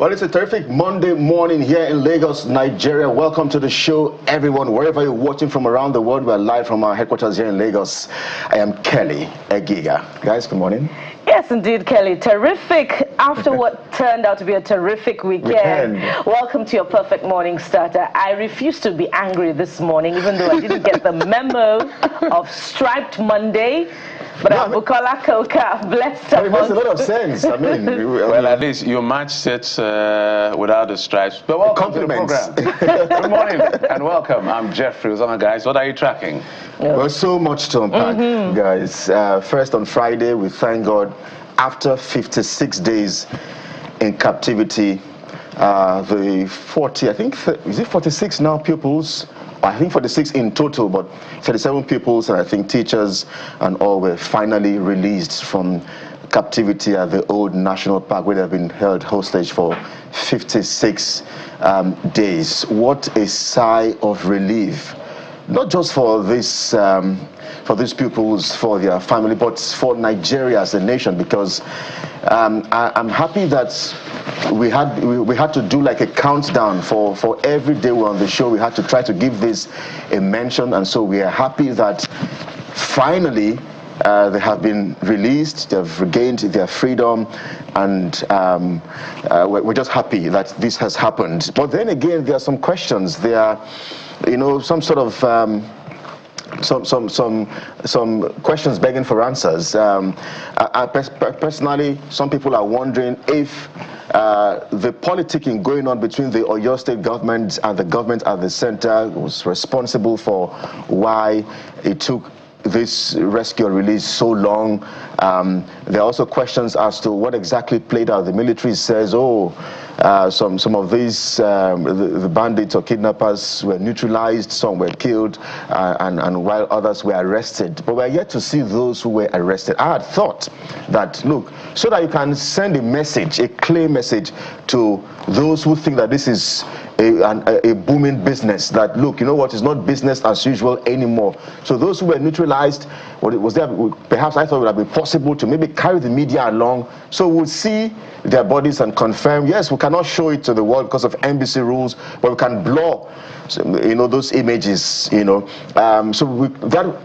Well, it's a terrific Monday morning here in Lagos, Nigeria. Welcome to the show, everyone. Wherever you're watching from around the world, we're live from our headquarters here in Lagos. I am Kelly Egiga. Guys, good morning. Yes, indeed, Kelly. Terrific. After what turned out to be a terrific weekend. Welcome to your perfect morning starter. I refuse to be angry this morning, even though I didn't get the memo of Striped Monday. But Bukola Koka, blessed. It makes a lot of sense. I mean, well, at least your match sits without the stripes. But welcome to the program. Good morning and welcome. I'm Jeffrey Uzama, guys. What are you tracking? Well, so much to unpack, guys. First on Friday, we thank God, after 56 days in captivity, the 40, I think, is it 46 now pupils? I think 46 in total, but 37 pupils and I think teachers and all were finally released from captivity at the old National Park where they've been held hostage for 56 days. What a sigh of relief, not just for this for these pupils, for their family, but for Nigeria as a nation, because I'm happy that we had to do like a countdown for every day we're on the show. We had to try to give this a mention, and so we are happy that finally they have been released, they've regained their freedom, and we're just happy that this has happened. But then again, there are some questions. There are, you know, some sort of some questions begging for answers. Personally, some people are wondering if the politicking going on between the Oyo State government and the government at the center was responsible for why it took this rescue and release so long. There are also questions as to what exactly played out. The military says, some of these the bandits or kidnappers were neutralized, some were killed, and while others were arrested. But we're yet to see those who were arrested. I had thought that, look, so that you can send a message, a clear message to those who think that this is a booming business, that look, you know what, it's not business as usual anymore. So those who were neutralized, was there, perhaps I thought it would have been possible to maybe carry the media along, so we'll see their bodies and confirm. Yes, we cannot show it to the world because of NBC rules, but we can blur, you know, those images, you know. That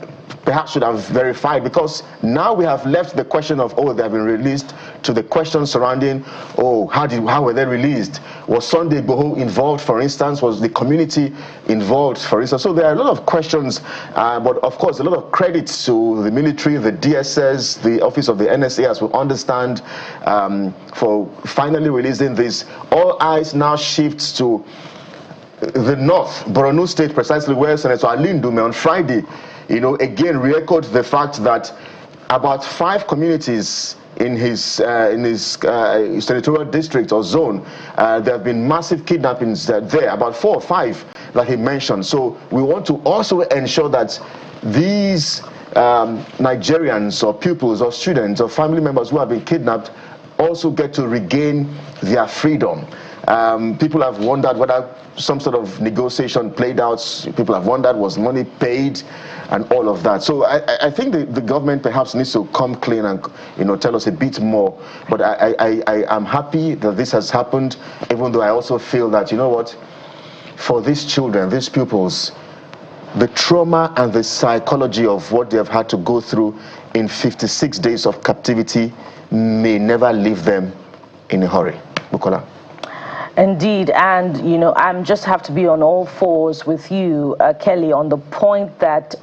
perhaps should have verified, because now we have left the question of, they have been released, to the question surrounding, how were they released? Was Sunday Igboho involved, for instance? Was the community involved, for instance? So there are a lot of questions, but of course a lot of credits to the military, the DSS, the office of the NSA, as we understand, for finally releasing this. All eyes now shift to the north, Borno State, precisely where Senator Ali Ndume on Friday, you know, again re-echoed the fact that about 5 communities in his senatorial district or zone, there have been massive kidnappings there, about 4 or 5 that he mentioned. So we want to also ensure that these Nigerians or pupils or students or family members who have been kidnapped also get to regain their freedom. People have wondered whether some sort of negotiation played out. People have wondered, was money paid, and all of that. So I think the government perhaps needs to come clean and, you know, tell us a bit more. But I am happy that this has happened, even though I also feel that, you know what, for these children, these pupils, the trauma and the psychology of what they have had to go through in 56 days of captivity may never leave them in a hurry. Bukola. Indeed, and you know, I'm just have to be on all fours with you, Kelly, on the point that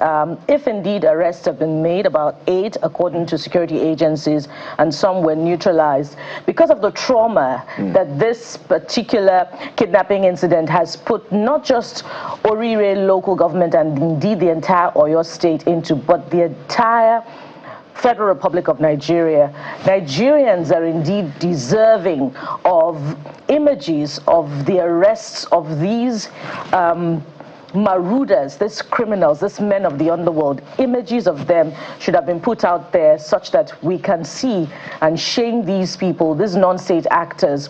if indeed arrests have been made, about 8 according to security agencies, and some were neutralized, because of the trauma that this particular kidnapping incident has put not just Oriire local government and indeed the entire Oyo State into, but the entire Federal Republic of Nigeria. Nigerians are indeed deserving of images of the arrests of these marauders, these criminals, these men of the underworld. Images of them should have been put out there such that we can see and shame these people, these non-state actors,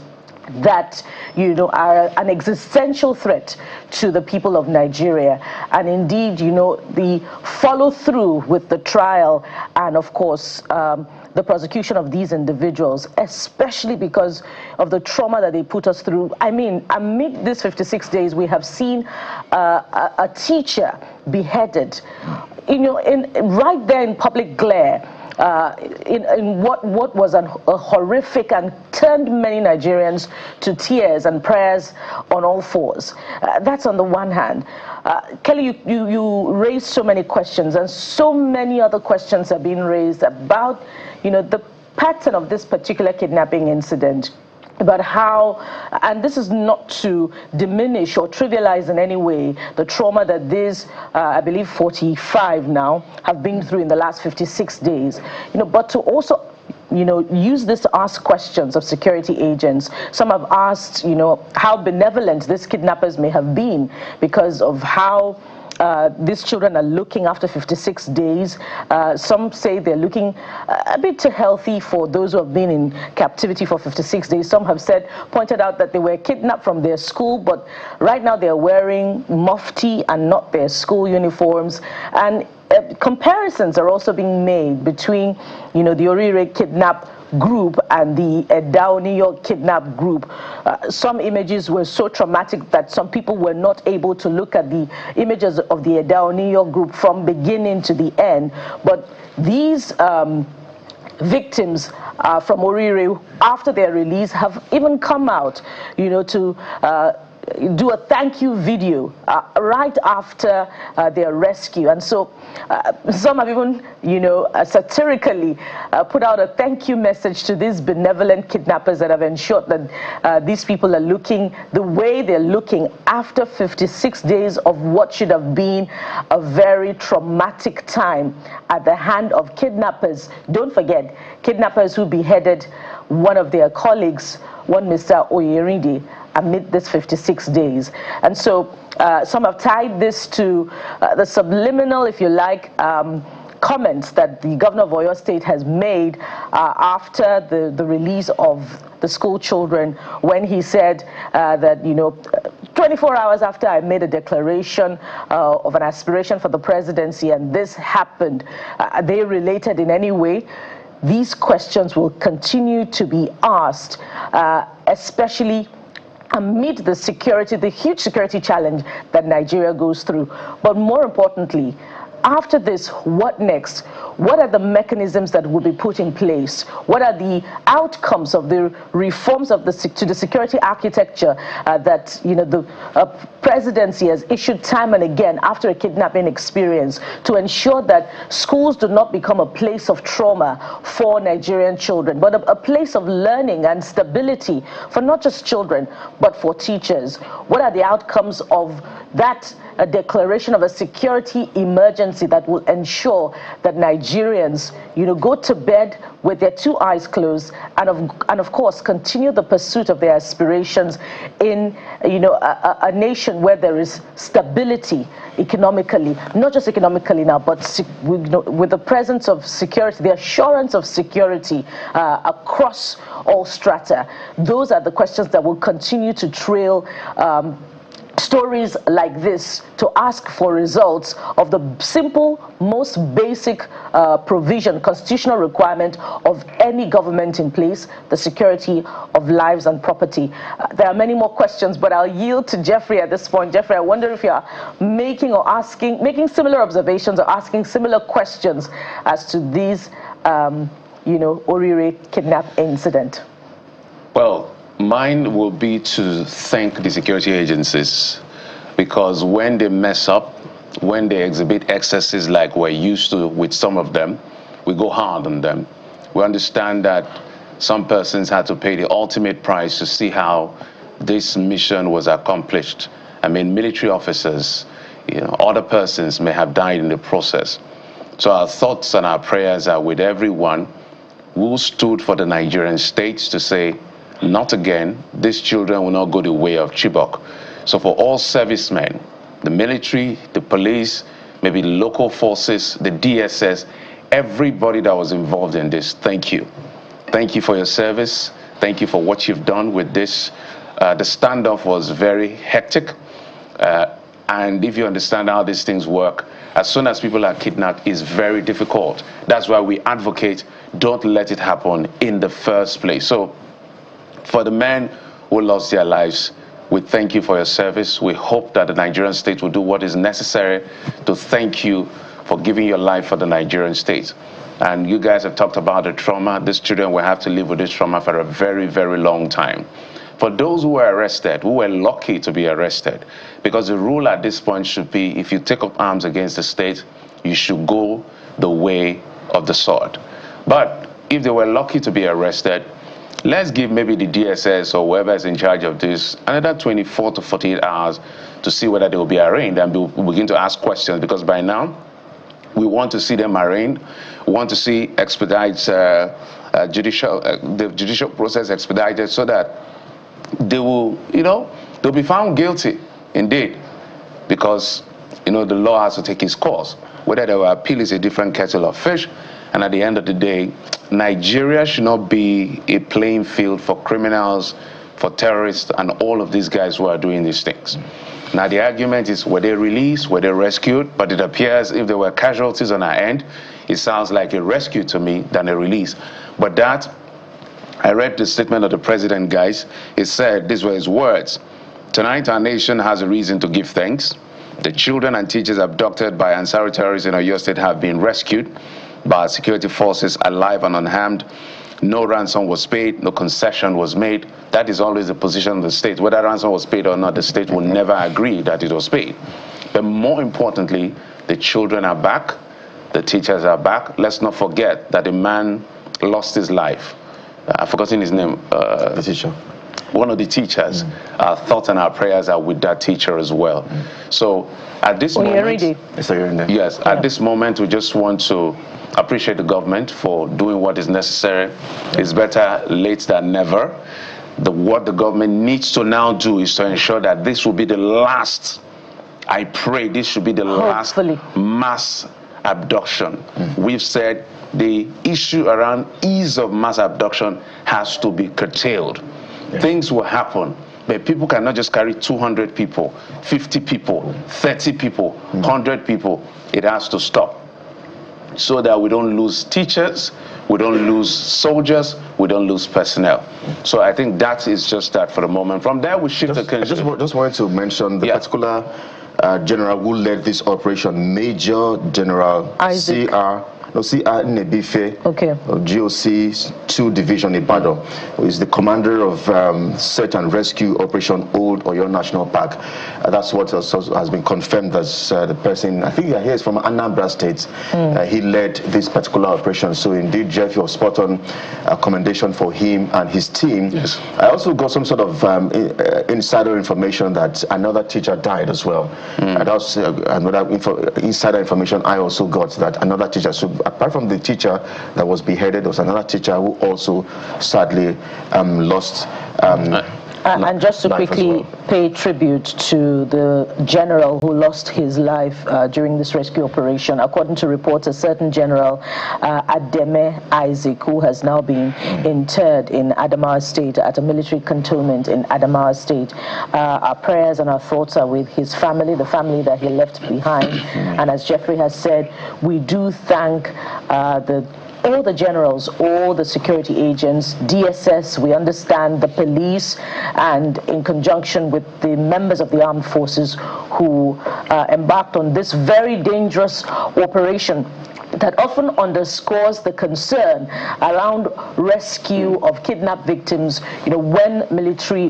that, you know, are an existential threat to the people of Nigeria. And indeed, you know, the follow through with the trial and, of course, the prosecution of these individuals, especially because of the trauma that they put us through. I mean, amid these 56 days, we have seen a teacher beheaded, you know, right there in public glare. In what was a horrific and turned many Nigerians to tears and prayers on all fours. That's on the one hand. Kelly, you raised so many questions, and so many other questions are being raised about, you know, the pattern of this particular kidnapping incident, about how, and this is not to diminish or trivialize in any way the trauma that these, I believe 45 now, have been through in the last 56 days, you know, but to also, you know, use this to ask questions of security agents. Some have asked, you know, how benevolent these kidnappers may have been because of how these children are looking after 56 days. Some say they're looking a bit too healthy for those who have been in captivity for 56 days. Some have pointed out that they were kidnapped from their school, but right now they're wearing mufti and not their school uniforms. And comparisons are also being made between, you know, the Oriire kidnap group and the Edao New York kidnap group. Some images were so traumatic that some people were not able to look at the images of the Edao New York group from beginning to the end. But these victims from Oriire, after their release, have even come out, you know, to do a thank you video right after their rescue. And so some have even, you know, satirically put out a thank you message to these benevolent kidnappers that have ensured that these people are looking the way they're looking after 56 days of what should have been a very traumatic time at the hand of kidnappers. Don't forget, kidnappers who beheaded one of their colleagues, one Mr. Oriire, amid this 56 days. And so some have tied this to the subliminal, if you like, comments that the governor of Oyo State has made after the release of the school children, when he said that, you know, 24 hours after I made a declaration of an aspiration for the presidency and this happened, are they related in any way? These questions will continue to be asked, especially amid the huge security challenge that Nigeria goes through. But more importantly, after this, what next? What are the mechanisms that will be put in place? What are the outcomes of the reforms of to the security architecture that, you know, the presidency has issued time and again after a kidnapping experience, to ensure that schools do not become a place of trauma for Nigerian children, but a place of learning and stability for not just children, but for teachers? What are the outcomes of that declaration of a security emergency that will ensure that Nigerians, you know, go to bed with their two eyes closed and of course continue the pursuit of their aspirations in, you know, a nation where there is stability economically, not just economically now, but with the presence of security, the assurance of security across all strata. Those are the questions that will continue to trail stories like this, to ask for results of the simple, most basic provision, constitutional requirement of any government in place, the security of lives and property. There are many more questions, but I'll yield to Jeffrey at this point. Jeffrey, I wonder if you're making similar observations or asking similar questions as to these, you know, Oriire kidnap incident. Well, mine will be to thank the security agencies, because when they mess up, when they exhibit excesses like we're used to with some of them, we go hard on them. We understand that some persons had to pay the ultimate price to see how this mission was accomplished. I mean, military officers, you know, other persons may have died in the process. So our thoughts and our prayers are with everyone who stood for the Nigerian state to say, not again, these children will not go the way of Chibok. So for all servicemen, the military, the police, maybe the local forces, the DSS, everybody that was involved in this, thank you. Thank you for your service. thank you for what you've done with this. The standoff was very hectic. And if you understand how these things work, as soon as people are kidnapped, it's very difficult. That's why we advocate, don't let it happen in the first place. So for the men who lost their lives, we thank you for your service. We hope that the Nigerian state will do what is necessary to thank you for giving your life for the Nigerian state. And you guys have talked about the trauma. These children will have to live with this trauma for a very, very long time. For those who were arrested, who were lucky to be arrested, because the rule at this point should be, if you take up arms against the state, you should go the way of the sword. But if they were lucky to be arrested, let's give maybe the DSS or whoever is in charge of this another 24 to 48 hours to see whether they will be arraigned, and we'll begin to ask questions, because by now, we want to see them arraigned. We want to see the judicial process expedited so that they will, they'll be found guilty, indeed, because, the law has to take its course. Whether they will appeal is a different kettle of fish, and at the end of the day, Nigeria should not be a playing field for criminals, for terrorists, and all of these guys who are doing these things. Now, the argument is, were they released, were they rescued? But it appears if there were casualties on our end, it sounds like a rescue to me than a release. But that, I read the statement of the president, guys. He said, these were his words: "Tonight, our nation has a reason to give thanks. The children and teachers abducted by Ansari terrorists in Oyo State have been rescued by our security forces alive and unharmed. No ransom was paid, no concession was made." That is always the position of the state. Whether ransom was paid or not, the state will never agree that it was paid. But more importantly, the children are back, the teachers are back. Let's not forget that a man lost his life. I've forgotten his name. The teacher. One of the teachers. Our thoughts and our prayers are with that teacher as well. So at this moment, yes, at this moment, we just want to appreciate the government for doing what is necessary. It's better late than never. What the government needs to now do is to ensure that this will be the last. I pray this should be the last mass abduction. We've said the issue around ease of mass abduction has to be curtailed. Things will happen, but people cannot just carry 200 people, 50 people, 30 people, 100 people. It has to stop, so that we don't lose teachers, we don't lose soldiers, we don't lose personnel. So I think that is just that for the moment. From there, we shift the country. I just wanted to mention the particular general who led this operation, Major General C.R. Nebife, of GOC 2 Division Ibadan, who is the commander of Search and Rescue Operation Old Oyo National Park. That's what has been confirmed as the person. I think he is from Anambra State. He led this particular operation. So indeed, Jeff, you're spot on. Commendation for him and his team. Yes. I also got some sort of insider information that another teacher died as well. And that's another insider information I also got, that another teacher, so apart from the teacher that was beheaded, there was another teacher who also sadly lost and just to quickly pay tribute to the general who lost his life during this rescue operation. According to reports, a certain General Ademe Isaac, who has now been interred in Adamawa State at a military cantonment in Adamawa State. Our prayers and our thoughts are with his family, the family that he left behind. And as Jeffrey has said, we do thank all the generals, all the security agents, DSS, we understand the police, and in conjunction with the members of the armed forces who embarked on this very dangerous operation that often underscores the concern around rescue of kidnapped victims, when military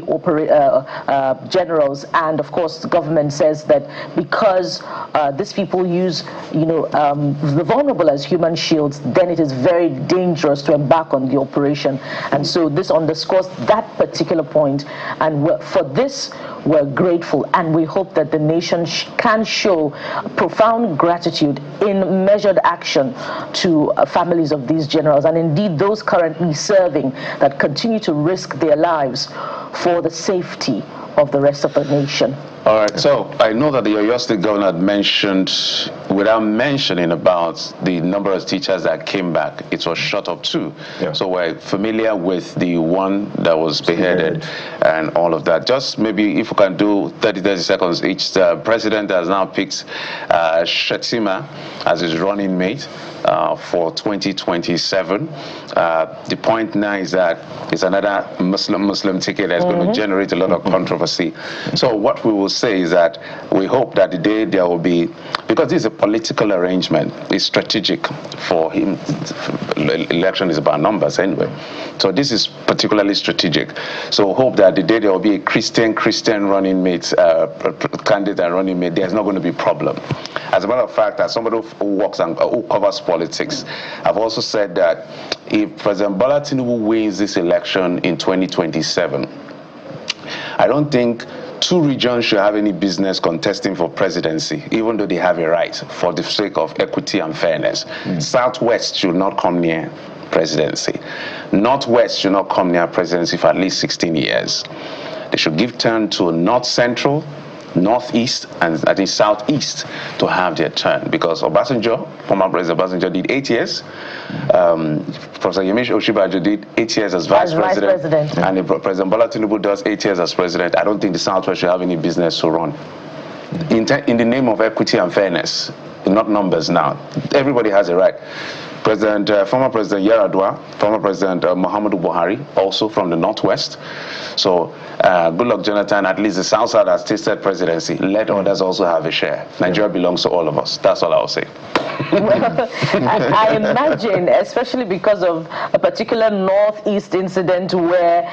generals, and of course the government says that because these people use, the vulnerable as human shields, then it is very dangerous to embark on the operation. And so this underscores that particular point, and for this we're grateful, and we hope that the nation can show profound gratitude in measured action to families of these generals, and indeed those currently serving that continue to risk their lives for the safety of the rest of the nation. All right, so I know that the Oyo State governor had mentioned, without mentioning about the number of teachers that came back, it was short of 2. Yeah. So we're familiar with the one that was beheaded and all of that. Just maybe if we can do 30 seconds each. The president has now picked Shettima as his running mate for 2027. The point now is that it's another Muslim ticket that's going to generate a lot of controversy. So what we will say is that we hope that the day there will be, because this is a political arrangement, it's strategic for him. Election is about numbers anyway. So this is particularly strategic. So hope that the day there will be a Christian running mate, candidate and running mate, there's not going to be a problem. As a matter of fact, as somebody who works and who covers politics, I've also said that if President Bola Tinubu wins this election in 2027, I don't think 2 regions should have any business contesting for presidency, even though they have a right, for the sake of equity and fairness. Southwest should not come near presidency. Northwest should not come near presidency for at least 16 years. They should give turn to North Central, Northeast, and I think Southeast to have their turn, because Obasanjo, former President Obasanjo, did 8 years. Professor Yemi Oshibajo did 8 years as vice president. And if President Bola Tinubu does 8 years as president, I don't think the Southwest should have any business to run. In the name of equity and fairness, not numbers now. Everybody has a right. Former President Yar'Adua, former President Muhammadu Buhari, also from the Northwest. So, good luck, Jonathan. At least the South Side has tasted presidency. Let others also have a share. Nigeria belongs to all of us. That's all I'll say. Well, I imagine, especially because of a particular Northeast incident where,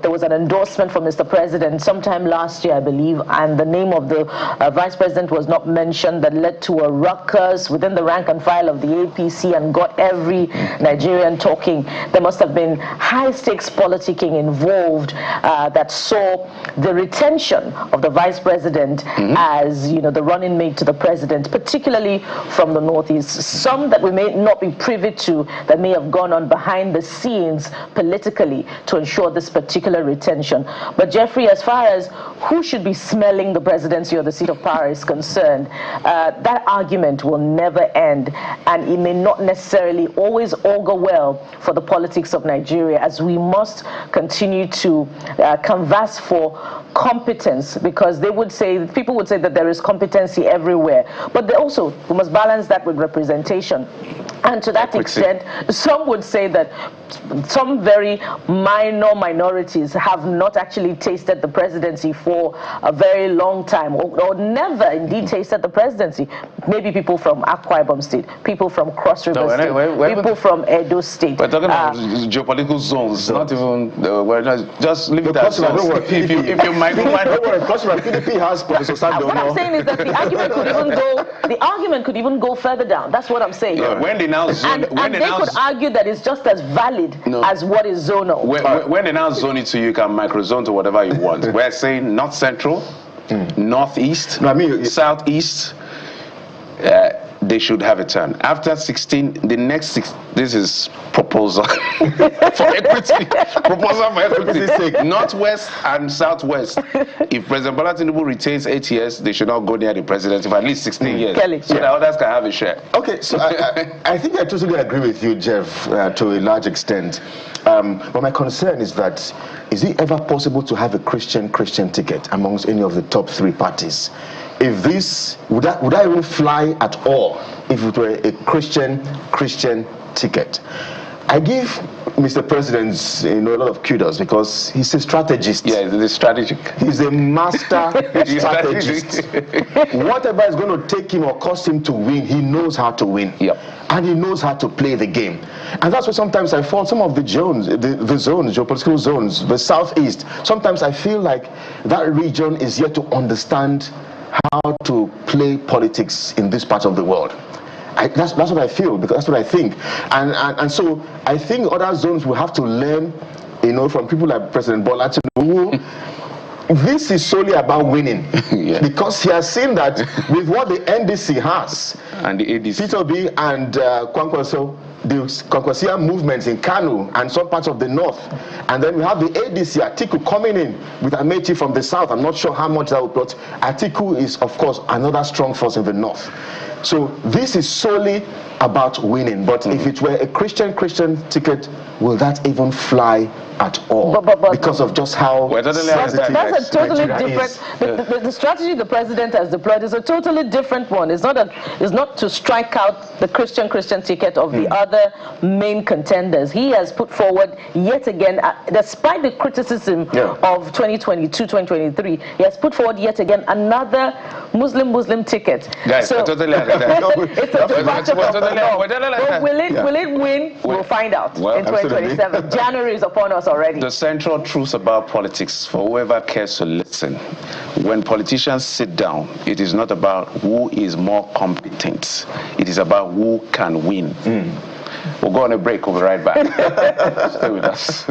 there was an endorsement from Mr. President sometime last year, I believe, and the name of the Vice President was not mentioned, that led to a ruckus within the rank and file of the APC and got every Nigerian talking. There must have been high-stakes politicking involved that saw the retention of the Vice President as, the running mate to the President, particularly from the Northeast. Some that we may not be privy to that may have gone on behind the scenes politically to ensure this particular retention. But Jeffrey, as far as who should be smelling the presidency or the seat of power is concerned, that argument will never end, and it may not necessarily always augur well for the politics of Nigeria, as we must continue to canvass for competence, because people would say that there is competency everywhere, but we must balance that with representation. And to that extent, some would say that some very minor minorities have not actually tasted the presidency for a very long time, or never indeed tasted the presidency. Maybe people from Akwa Ibom State, people from Cross River State, people from Edo State. We're talking about geopolitical zones, not even, just leave it at that. If you PDP has Professor Sando. What I'm saying is that the argument could even go further down. That's what I'm saying. Yeah. When they now zone, and they could argue that it's just as valid as what is zonal. When they now zone it to you, can microzone to whatever you want. We're saying North Central, Northeast, Southeast. They should have a turn. After 16, the next 6, this is proposal for equity. Proposal for equity. Northwest and Southwest. If President Bola Tinubu retains 8 years, they should not go near the presidency for at least 16 years. Kelly, so that others can have a share. Okay, so I think I totally agree with you, Jeff, to a large extent. But my concern is that, is it ever possible to have a Christian ticket amongst any of the top 3 parties? If this, would I even fly at all if it were a Christian ticket? I give Mr. President a lot of kudos, because he's a strategist. Yeah, he's strategic. He's a master strategist. Whatever is going to take him or cost him to win, he knows how to win. Yep. And he knows how to play the game. And that's why sometimes I fault some of the zones, geopolitical zones, the Southeast. Sometimes I feel like that region is yet to understand how to play politics in this part of the world. That's what I feel, because that's what I think. And so I think other zones will have to learn, from people like President Bola Tinubu. This is solely about winning, because he has seen that with what the NDC has, and the ADC, Peter B and Kwankwaso, the Kwankwasia movements in Kano and some parts of the north. And then we have the ADC, Atiku, coming in with Amechi from the south. I'm not sure how much that will put. Atiku is, of course, another strong force in the north. So this is solely about winning. But if it were a Christian ticket, will that even fly at all? But because of just how that's a totally different. The strategy the president has deployed is a totally different one. It's not to strike out the Christian ticket of the other main contenders. He has put forward yet again, despite the criticism of 2022, 2023, he has put forward yet again another Muslim ticket. Guys, so totally it's a departure from the norm. Will it win? We'll find out in 2027. January is upon us already. The central truth about politics, for whoever cares to listen, when politicians sit down, it is not about who is more competent. It is about who can win. We'll go on a break. We'll be right back. Stay with us.